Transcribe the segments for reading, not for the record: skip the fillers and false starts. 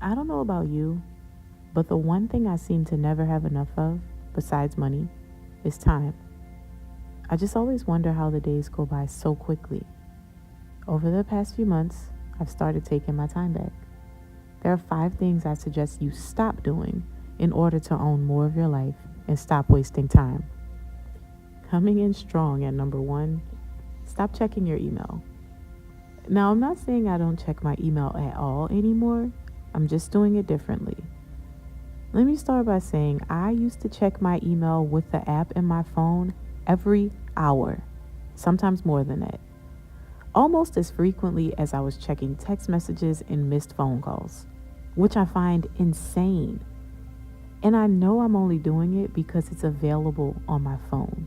I don't know about you, but the one thing I seem to never have enough of, besides money, is time. I just always wonder how the days go by so quickly. Over the past few months, I've started taking my time back. There are 5 things I suggest you stop doing in order to own more of your life and stop wasting time. Coming in strong at number 1, stop checking your email. Now, I'm not saying I don't check my email at all anymore. I'm just doing it differently. Let me start by saying I used to check my email with the app in my phone every hour, sometimes more than that, almost as frequently as I was checking text messages and missed phone calls, which I find insane. And I know I'm only doing it because it's available on my phone.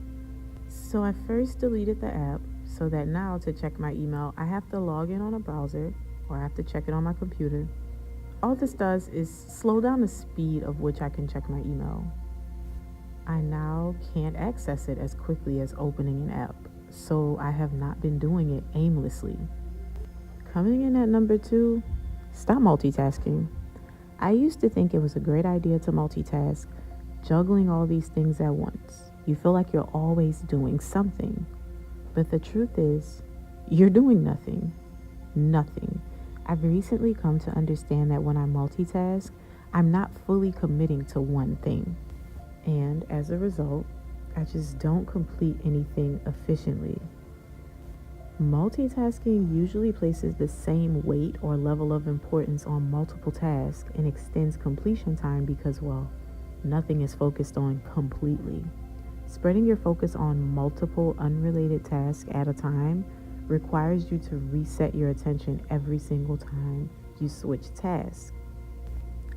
So I first deleted the app so that now to check my email, I have to log in on a browser or I have to check it on my computer. All this does is slow down the speed of which I can check my email. I now can't access it as quickly as opening an app, so I have not been doing it aimlessly. Coming in at number 2, stop multitasking. I used to think it was a great idea to multitask, juggling all these things at once. You feel like you're always doing something. But the truth is, you're doing nothing. Nothing. I've recently come to understand that when I multitask, I'm not fully committing to one thing. And as a result, I just don't complete anything efficiently. Multitasking usually places the same weight or level of importance on multiple tasks and extends completion time because, well, nothing is focused on completely. Spreading your focus on multiple unrelated tasks at a time requires you to reset your attention every single time you switch tasks.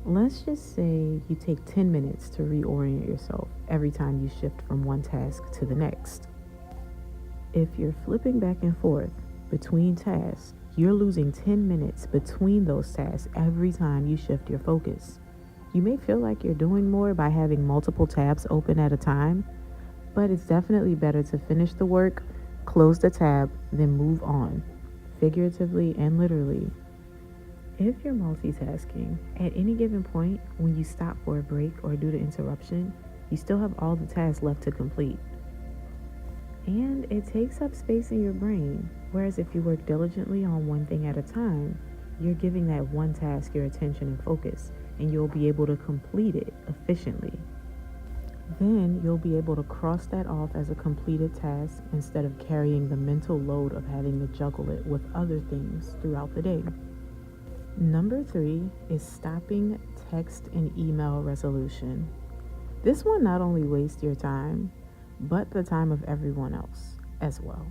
Let's just say you take 10 minutes to reorient yourself every time you shift from one task to the next. If you're flipping back and forth between tasks, you're losing 10 minutes between those tasks every time you shift your focus. You may feel like you're doing more by having multiple tabs open at a time, but it's definitely better to finish the work, close the tab, then move on, figuratively and literally. If you're multitasking, at any given point, when you stop for a break or due to interruption, you still have all the tasks left to complete. And it takes up space in your brain, whereas if you work diligently on one thing at a time, you're giving that one task your attention and focus, and you'll be able to complete it efficiently. Then you'll be able to cross that off as a completed task instead of carrying the mental load of having to juggle it with other things throughout the day. Number 3 is stopping text and email resolution. This one not only wastes your time, but the time of everyone else as well.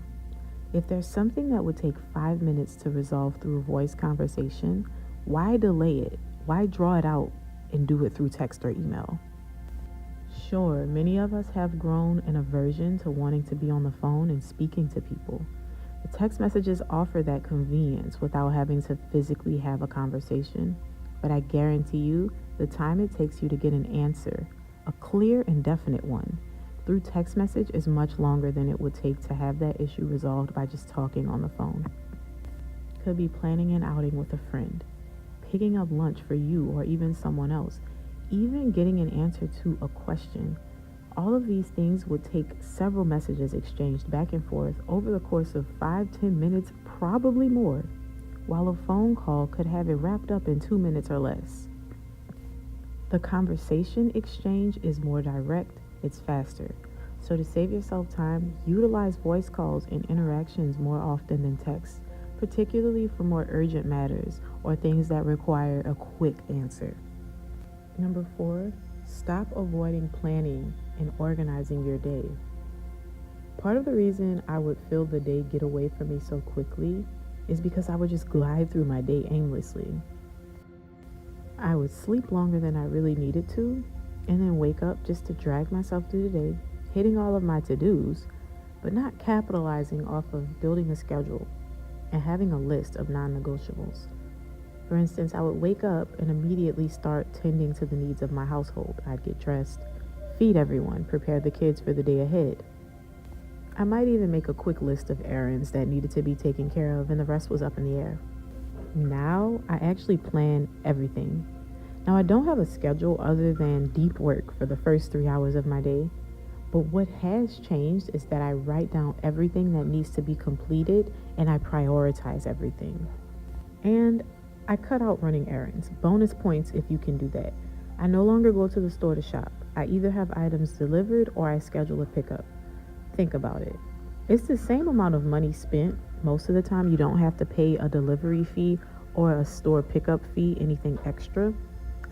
If there's something that would take 5 minutes to resolve through a voice conversation, why delay it? Why draw it out and do it through text or email? Sure, many of us have grown an aversion to wanting to be on the phone and speaking to people. The text messages offer that convenience without having to physically have a conversation. But I guarantee you, the time it takes you to get an answer, a clear and definite one, through text message is much longer than it would take to have that issue resolved by just talking on the phone. Could be planning an outing with a friend, picking up lunch for you or even someone else, even getting an answer to a question. All of these things would take several messages exchanged back and forth over the course of 5-10 minutes, probably more, while a phone call could have it wrapped up in 2 minutes or less. The conversation exchange is more direct, it's faster. So to save yourself time, utilize voice calls and interactions more often than text, particularly for more urgent matters or things that require a quick answer. Number 4, stop avoiding planning and organizing your day. Part of the reason I would feel the day get away from me so quickly is because I would just glide through my day aimlessly. I would sleep longer than I really needed to, and then wake up just to drag myself through the day, hitting all of my to-dos, but not capitalizing off of building a schedule and having a list of non-negotiables. For instance, I would wake up and immediately start tending to the needs of my household. I'd get dressed, feed everyone, prepare the kids for the day ahead. I might even make a quick list of errands that needed to be taken care of, and the rest was up in the air. Now, I actually plan everything. Now, I don't have a schedule other than deep work for the first 3 hours of my day, but what has changed is that I write down everything that needs to be completed and I prioritize everything. And I cut out running errands. Bonus points if you can do that. I no longer go to the store to shop. I either have items delivered or I schedule a pickup. Think about it. It's the same amount of money spent. Most of the time, you don't have to pay a delivery fee or a store pickup fee, anything extra.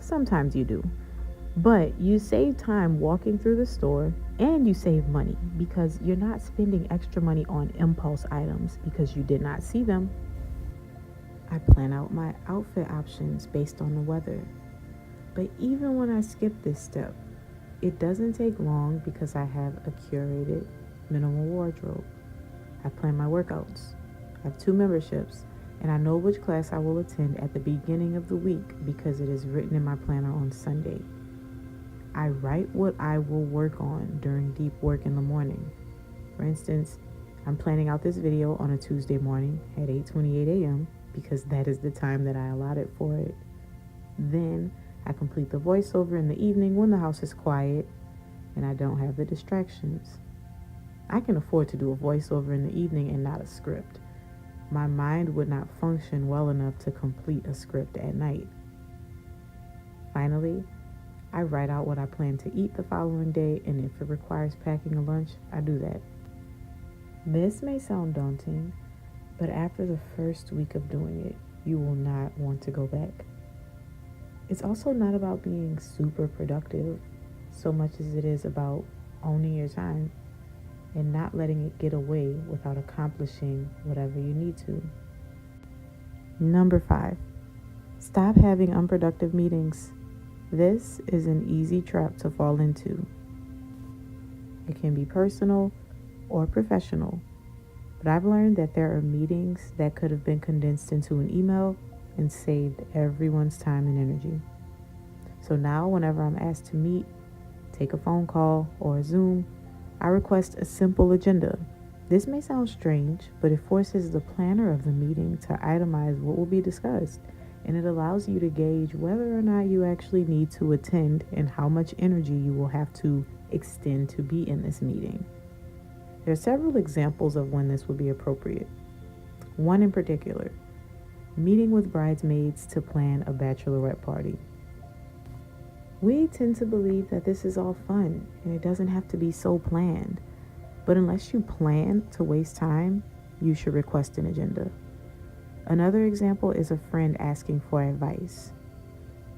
Sometimes you do. But you save time walking through the store and you save money because you're not spending extra money on impulse items because you did not see them. I plan out my outfit options based on the weather. But even when I skip this step, it doesn't take long because I have a curated minimal wardrobe. I plan my workouts. I have 2 memberships, and I know which class I will attend at the beginning of the week because it is written in my planner on Sunday. I write what I will work on during deep work in the morning. For instance, I'm planning out this video on a Tuesday morning at 8:28 a.m. because that is the time that I allotted for it. Then I complete the voiceover in the evening when the house is quiet and I don't have the distractions. I can afford to do a voiceover in the evening and not a script. My mind would not function well enough to complete a script at night. Finally, I write out what I plan to eat the following day, and if it requires packing a lunch, I do that. This may sound daunting, but after the first week of doing it, you will not want to go back. It's also not about being super productive so much as it is about owning your time and not letting it get away without accomplishing whatever you need to. Number 5, stop having unproductive meetings. This is an easy trap to fall into. It can be personal or professional, but I've learned that there are meetings that could have been condensed into an email and saved everyone's time and energy. So now whenever I'm asked to meet, take a phone call or a Zoom, I request a simple agenda. This may sound strange, but it forces the planner of the meeting to itemize what will be discussed, and it allows you to gauge whether or not you actually need to attend and how much energy you will have to extend to be in this meeting. There are several examples of when this would be appropriate. One in particular, meeting with bridesmaids to plan a bachelorette party. We tend to believe that this is all fun and it doesn't have to be so planned. But unless you plan to waste time, you should request an agenda. Another example is a friend asking for advice.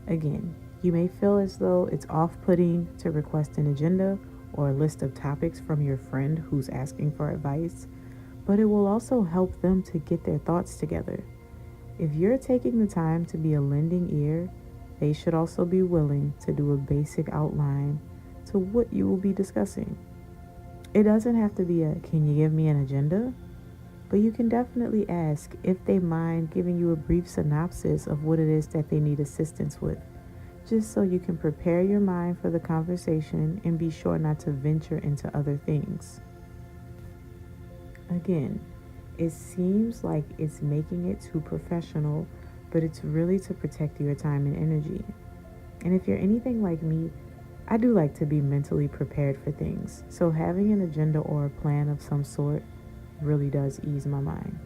Again, you may feel as though it's off-putting to request an agenda or a list of topics from your friend who's asking for advice, but it will also help them to get their thoughts together. If you're taking the time to be a lending ear, they should also be willing to do a basic outline to what you will be discussing. It doesn't have to be a, "Can you give me an agenda?" But you can definitely ask if they mind giving you a brief synopsis of what it is that they need assistance with, just so you can prepare your mind for the conversation and be sure not to venture into other things. Again, it seems like it's making it too professional, but it's really to protect your time and energy. And if you're anything like me, I do like to be mentally prepared for things, so having an agenda or a plan of some sort really does ease my mind.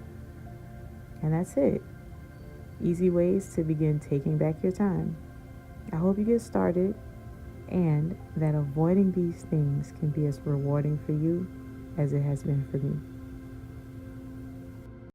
And that's it. Easy ways to begin taking back your time. I hope you get started and that avoiding these things can be as rewarding for you as it has been for me.